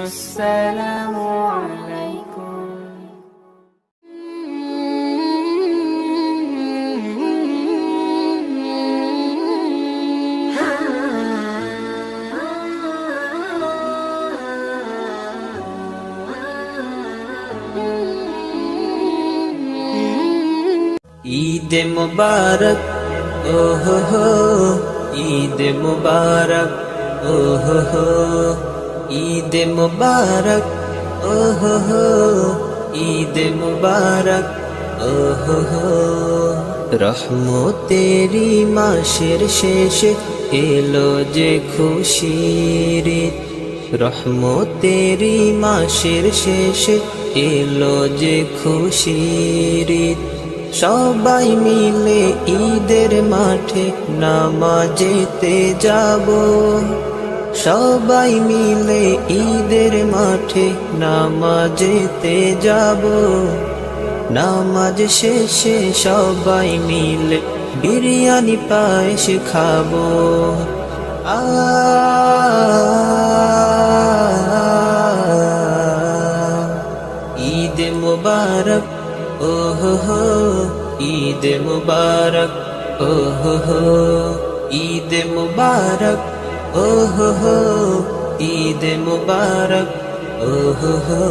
আসসালামু আলাইকুম। ঈদ মুবারক ওহো হো, ঈদ মুবারক ওহো হো, ঈদ মুবারক ওহো হো, ঈদ মুবারক ওহো হো। রহমতেরি মাসের শেষে এলো যে খুশির ঈদ, রহমতেরি মাসের শেষে এলো যে খুশির ঈদ। সবাই মিলে ঈদের মাঠে নামাজেতে যাব, সবাই মিলে ঈদের মাঠে নামাজেতে যাব। নামাজ শেষে সবাই মিলে বিরিয়ানি পায়েস খাবো। ঈদ মুবারক ওহো হো, ঈদ মুবারক ওহো হো, ঈদ মুবারক ওহো হো, ঈদ মুবারক ওহো হো।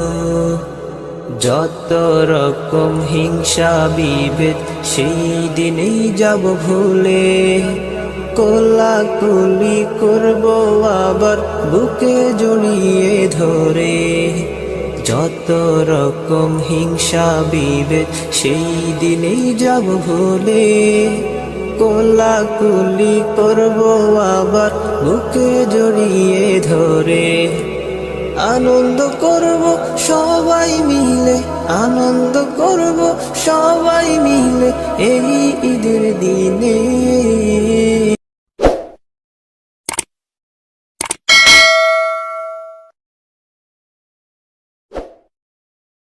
যত রকম হিংসা বিভেদ সেই দিনেই যাব ভুলে, কোলাকুলি করবো আবার বুকে জড়িয়ে ধরে। যত রকম হিংসা বিভেদ সেই দিনেই যাব ভুলে, কোলাকুলি করবো আবার বুকে জড়িয়ে ধরে। আনন্দ করব সবাই মিলে, আনন্দ করব সবাই মিলে এই ঈদের দিনে।